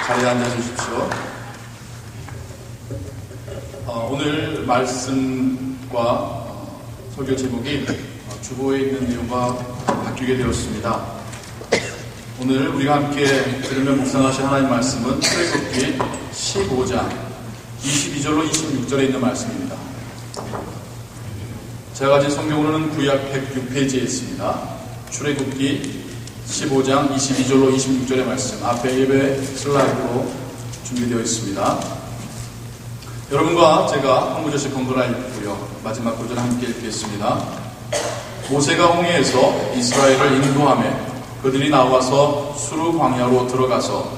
자리에 앉아주십시오. 오늘 말씀과 설교 제목이 주보에 있는 내용과 바뀌게 되었습니다. 오늘 우리가 함께 들으며 묵상하실 하나님 말씀은 출애굽기 15장 22절로 26절에 있는 말씀입니다. 제가 가진 성경으로는 구약 106페이지에 있습니다. 출애굽기 15장 22절로 26절의 말씀 앞에 예배 슬라이드로 준비되어 있습니다. 여러분과 제가 한 구절씩 번갈아 읽고요. 마지막 구절 함께 읽겠습니다. 모세가 홍해에서 이스라엘을 인도하며 그들이 나와서 수르 광야로 들어가서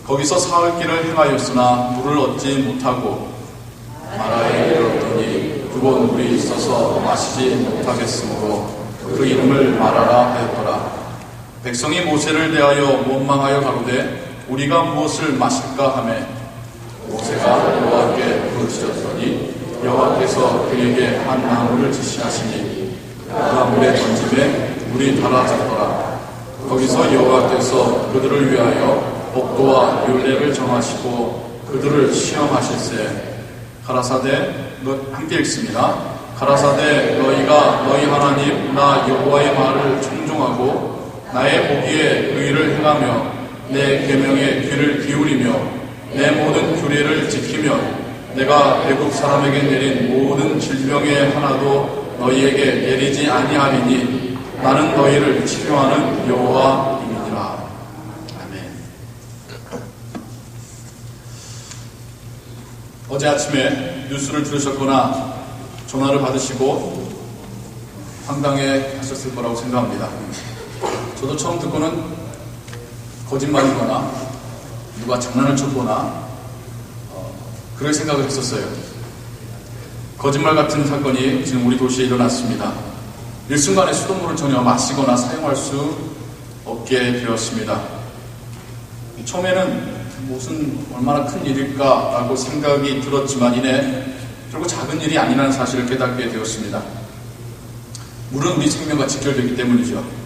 거기서 사흘 길을 행하였으나 물을 얻지 못하고 마라에 이르렀더니 그곳 물이 있어서 마시지 못하겠으므로 그 이름을 마라라 하였더라. 백성이 모세를 대하여 원망하여 가로되 우리가 무엇을 마실까 하매 모세가 여호와께 부르짖었더니 여호와께서 그에게 한 나무를 지시하시니 그가 물에 던짐에 물이 달아졌더라. 거기서 여호와께서 그들을 위하여 옥도와 율례를 정하시고 그들을 시험하실세 가라사대 함께 읽습니다. 가라사대 너희가 너희 하나님 나 여호와의 말을 청종하고 나의 보기에 의를 행하며 내 계명에 귀를 기울이며 내 모든 규례를 지키면 내가 애굽 사람에게 내린 모든 질병의 하나도 너희에게 내리지 아니하리니 나는 너희를 치료하는 여호와이니라. 아멘. 어제 아침에 뉴스를 들으셨거나 전화를 받으시고 황당해 하셨을 거라고 생각합니다. 저도 처음 듣고는 거짓말이거나 누가 장난을 쳤거나 그럴 생각을 했었어요. 거짓말 같은 사건이 지금 우리 도시에 일어났습니다. 일순간에 수돗물을 전혀 마시거나 사용할 수 없게 되었습니다. 처음에는 무슨 얼마나 큰 일일까라고 생각이 들었지만 이내 결국 작은 일이 아니라는 사실을 깨닫게 되었습니다. 물은 우리 생명과 직결되기 때문이죠.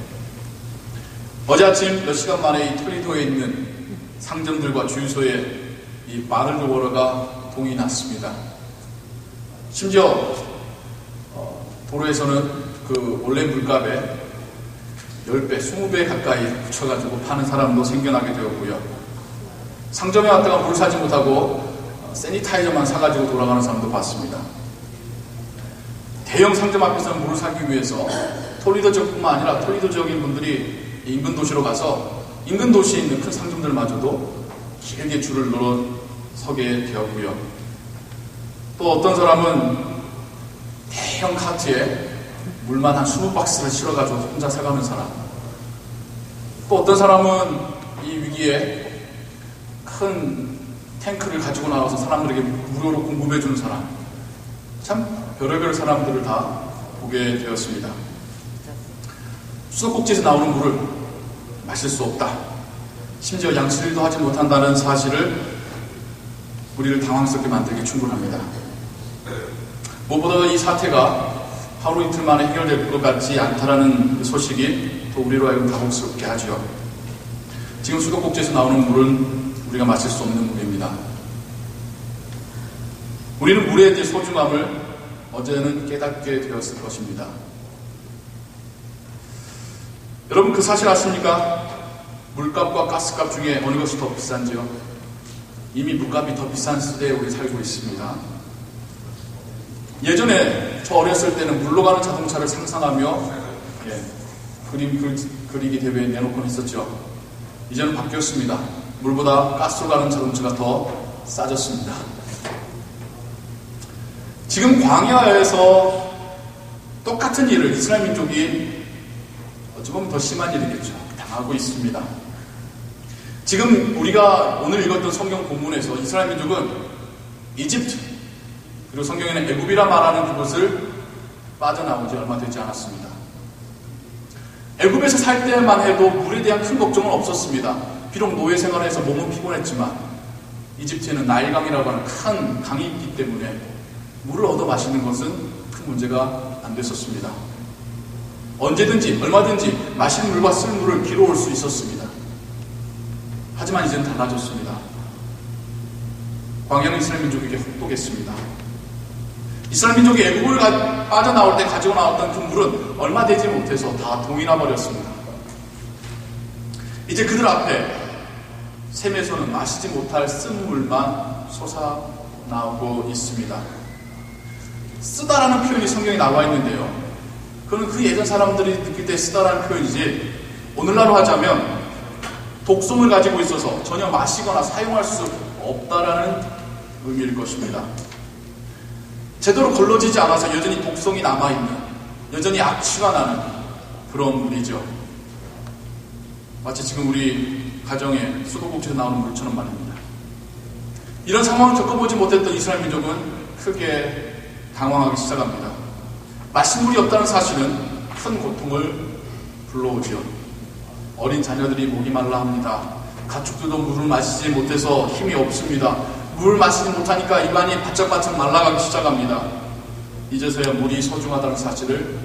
어제 아침 몇 시간 만에 이 토리도에 있는 상점들과 주유소에 이 마늘워러가 동이 났습니다. 심지어 도로에서는 그 원래 물값에 10배, 20배 가까이 붙여가지고 파는 사람도 생겨나게 되었고요. 상점에 왔다가 물을 사지 못하고 세니타이저만 사가지고 돌아가는 사람도 봤습니다. 대형 상점 앞에서는 물을 사기 위해서 토리도 지역뿐만 아니라 토리도 지역인 분들이 인근 도시로 가서 인근 도시에 있는 큰 상점들마저도 길게 줄을 늘어 서게 되었고요. 또 어떤 사람은 대형 카트에 물만 한 20박스를 실어가지고 혼자 사가는 사람, 또 어떤 사람은 이 위기에 큰 탱크를 가지고 나와서 사람들에게 무료로 공급해주는 사람, 참 별의별 사람들을 다 보게 되었습니다. 수도꼭지에서 나오는 물을 마실 수 없다, 심지어 양치질도 하지 못한다는 사실을 우리를 당황스럽게 만들기 충분합니다. 무엇보다도 이 사태가 하루 이틀 만에 해결될 것 같지 않다라는 소식이 또 우리로 하여금 당혹스럽게 하죠. 지금 수도꼭지에서 나오는 물은 우리가 마실 수 없는 물입니다. 우리는 물에 대해 소중함을 어제는 깨닫게 되었을 것입니다. 여러분 그 사실 아십니까? 물값과 가스값 중에 어느 것이 더 비싼지요? 이미 물값이 더 비싼 시대에 우리 살고 있습니다. 예전에 저 어렸을 때는 물로 가는 자동차를 상상하며 그림 그리기 대회에 내놓곤 했었죠. 이제는 바뀌었습니다. 물보다 가스로 가는 자동차가 더 싸졌습니다. 지금 광야에서 똑같은 일을 이스라엘 민족이 어찌 보면 더 심한 일이겠죠. 당하고 있습니다. 지금 우리가 오늘 읽었던 성경 본문에서 이스라엘 민족은 이집트, 그리고 성경에는 애굽이라 말하는 그곳을 빠져나오지 얼마 되지 않았습니다. 애굽에서 살 때만 해도 물에 대한 큰 걱정은 없었습니다. 비록 노예 생활에서 몸은 피곤했지만 이집트에는 나일강이라고 하는 큰 강이 있기 때문에 물을 얻어 마시는 것은 큰 문제가 안 됐었습니다. 언제든지 얼마든지 마실 물과 쓸 물을 길어올 수 있었습니다. 하지만 이제는 달라졌습니다. 광야는 이스라엘 민족에게 혹독했습니다. 이스라엘 민족이 애굽을 빠져나올 때 가지고 나왔던 그 물은 얼마 되지 못해서 다 동이나 버렸습니다. 이제 그들 앞에 샘에서는 마시지 못할 쓴물만 솟아나오고 있습니다. 쓰다라는 표현이 성경에 나와 있는데요, 그건 그 예전 사람들이 느낄 때 쓰다라는 표현이지, 오늘날로 하자면 독성을 가지고 있어서 전혀 마시거나 사용할 수 없다라는 의미일 것입니다. 제대로 걸러지지 않아서 여전히 독성이 남아있는, 여전히 악취가 나는 그런 물이죠. 마치 지금 우리 가정에 수도꼭지에서 나오는 물처럼 말입니다. 이런 상황을 겪어보지 못했던 이스라엘 민족은 크게 당황하기 시작합니다. 마실 물이 없다는 사실은 큰 고통을 불러오지요. 어린 자녀들이 목이 말라 합니다. 가축들도 물을 마시지 못해서 힘이 없습니다. 물을 마시지 못하니까 입안이 바짝바짝 말라가기 시작합니다. 이제서야 물이 소중하다는 사실을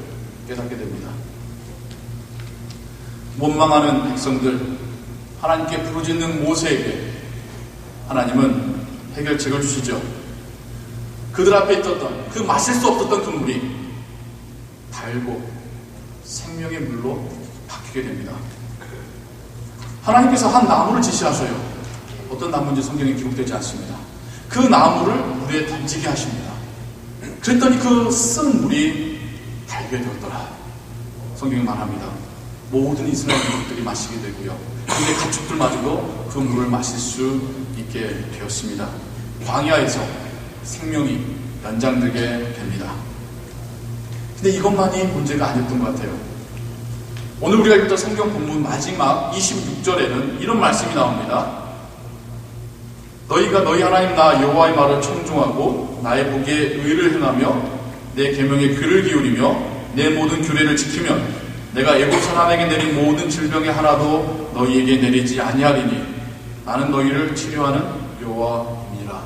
깨닫게 됩니다. 원망하는 백성들, 하나님께 부르짖는 모세에게 하나님은 해결책을 주시죠. 그들 앞에 있었던 그 마실 수 없었던 그 물이 달고 생명의 물로 바뀌게 됩니다. 하나님께서 한 나무를 지시하셔요. 어떤 나무인지 성경에 기록되지 않습니다. 그 나무를 물에 던지게 하십니다. 그랬더니 그 쓴 물이 달게 되었더라. 성경이 말합니다. 모든 이스라엘 민족들이 마시게 되고요, 근데 가축들마저도 그 물을 마실 수 있게 되었습니다. 광야에서 생명이 연장되게 됩니다. 근데 이것만이 문제가 아니었던 것 같아요. 오늘 우리가 읽던 성경 본문 마지막 26절에는 이런 말씀이 나옵니다. 너희가 너희 하나님 나 여호와의 말을 청종하고 나의 보기에 의를 행하며 내 계명에 귀를 기울이며 내 모든 규례를 지키면 내가 애굽 사람에게 내린 모든 질병의 하나도 너희에게 내리지 아니하리니 나는 너희를 치료하는 여호와이니라.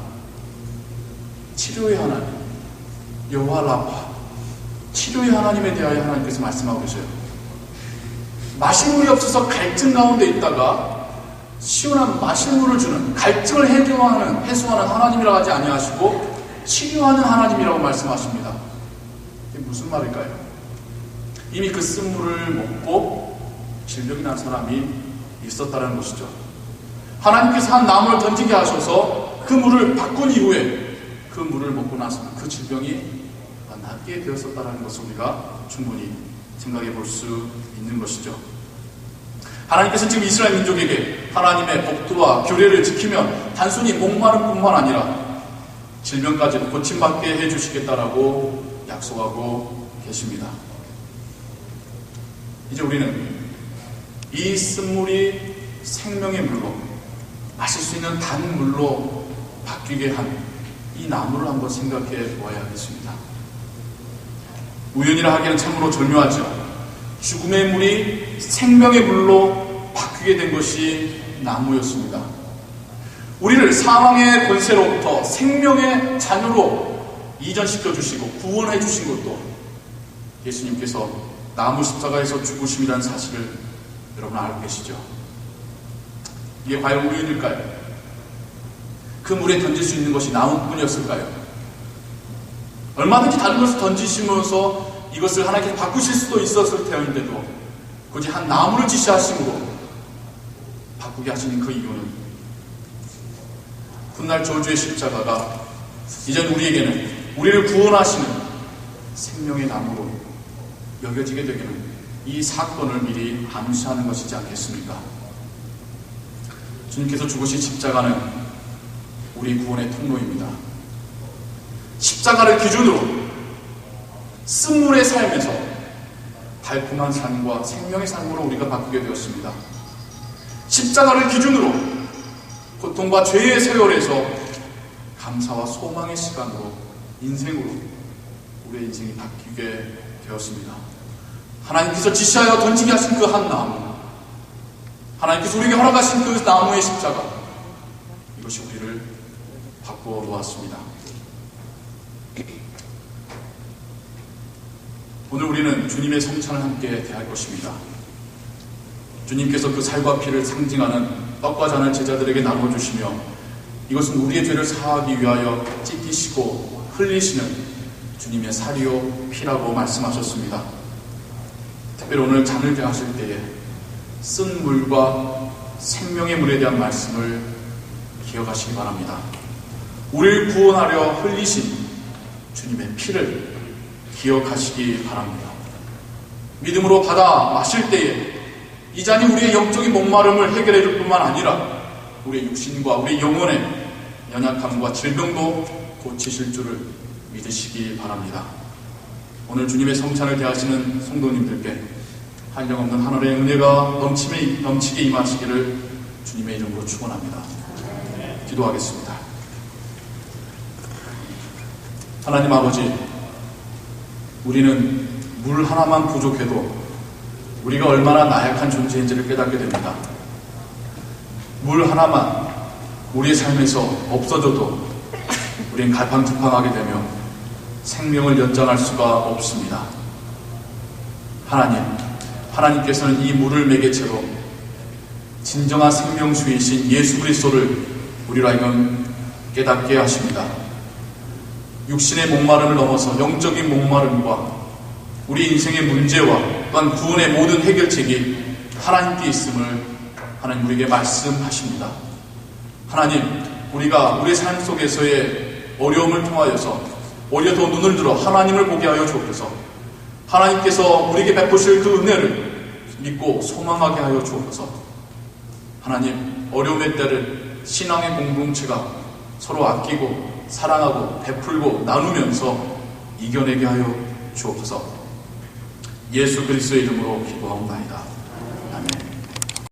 치료의 하나님, 여호와 라파, 치료의 하나님에 대하여 하나님께서 말씀하고 계세요. 마실 물이 없어서 갈증 가운데 있다가 시원한 마실 물을 주는, 갈증을 해소하는 하나님이라고 하지 아니하시고 치료하는 하나님이라고 말씀하십니다. 이게 무슨 말일까요? 이미 그 쓴물을 먹고 질병이 난 사람이 있었다는 것이죠. 하나님께서 한 나무를 던지게 하셔서 그 물을 바꾼 이후에 그 물을 먹고 나서 그 질병이 낫게 되었었다는 것을 우리가 충분히 생각해 볼 수 있는 것이죠. 하나님께서 지금 이스라엘 민족에게 하나님의 법도와 규례를 지키면 단순히 목마른 뿐만 아니라 질병까지도 고침받게 해주시겠다라고 약속하고 계십니다. 이제 우리는 이 쓴물이 생명의 물로, 마실 수 있는 단물로 바뀌게 한 이 나무를 한번 생각해 보아야 하겠습니다. 우연이라 하기에는 참으로 절묘하죠. 죽음의 물이 생명의 물로 바뀌게 된 것이 나무였습니다. 우리를 사망의 권세로부터 생명의 자녀로 이전시켜 주시고 구원해 주신 것도 예수님께서 나무 십자가에서 죽으심이라는 사실을 여러분 알고 계시죠? 이게 과연 우연일까요? 그 물에 던질 수 있는 것이 나무뿐이었을까요? 얼마든지 다른 것을 던지시면서 이것을 하나님께서 바꾸실 수도 있었을 테인데도 굳이 한 나무를 지시하심으로 바꾸게 하시는 그 이유는 훗날 저주의 십자가가 이젠 우리에게는 우리를 구원하시는 생명의 나무로 여겨지게 되기는 이 사건을 미리 암시하는 것이지 않겠습니까? 주님께서 죽으신 십자가는 우리 구원의 통로입니다. 십자가를 기준으로 쓴물의 삶에서 달콤한 삶과 생명의 삶으로 우리가 바꾸게 되었습니다. 십자가를 기준으로 고통과 죄의 세월에서 감사와 소망의 시간으로, 인생으로 우리의 인생이 바뀌게 되었습니다. 하나님께서 지시하여 던지게 하신 그 한 나무, 하나님께서 우리에게 허락하신 그 나무의 십자가, 이것이 우리를 바꾸어 놓았습니다. 오늘 우리는 주님의 성찬을 함께 대할 것입니다. 주님께서 그 살과 피를 상징하는 떡과 잔을 제자들에게 나눠주시며 이것은 우리의 죄를 사하기 위하여 찢기시고 흘리시는 주님의 살이요 피라고 말씀하셨습니다. 특별히 오늘 잔을 대하실 때에 쓴 물과 생명의 물에 대한 말씀을 기억하시기 바랍니다. 우리를 구원하려 흘리신 주님의 피를 기억하시기 바랍니다. 믿음으로 받아 마실 때에 이 잔이 우리의 영적인 목마름을 해결해 줄 뿐만 아니라 우리의 육신과 우리의 영혼의 연약함과 질병도 고치실 줄을 믿으시기 바랍니다. 오늘 주님의 성찬을 대하시는 성도님들께 한량없는 하늘의 은혜가 넘치게 임하시기를 주님의 이름으로 축원합니다. 기도하겠습니다. 하나님 아버지, 우리는 물 하나만 부족해도 우리가 얼마나 나약한 존재인지를 깨닫게 됩니다. 물 하나만 우리의 삶에서 없어져도 우리는 갈팡질팡하게 되며 생명을 연장할 수가 없습니다. 하나님께서는 이 물을 매개체로 진정한 생명수이신 예수 그리스도를 우리로 하여금 깨닫게 하십니다. 육신의 목마름을 넘어서 영적인 목마름과 우리 인생의 문제와 또한 구원의 모든 해결책이 하나님께 있음을 하나님 우리에게 말씀하십니다. 하나님, 우리가 우리 삶 속에서의 어려움을 통하여서 오히려 더 눈을 들어 하나님을 보게 하여 주옵소서. 하나님께서 우리에게 베푸실 그 은혜를 믿고 소망하게 하여 주옵소서. 하나님, 어려움의 때를 신앙의 공동체가 서로 아끼고 사랑하고 베풀고 나누면서 이겨내게 하여 주옵소서. 예수 그리스도의 이름으로 기도하옵나이다.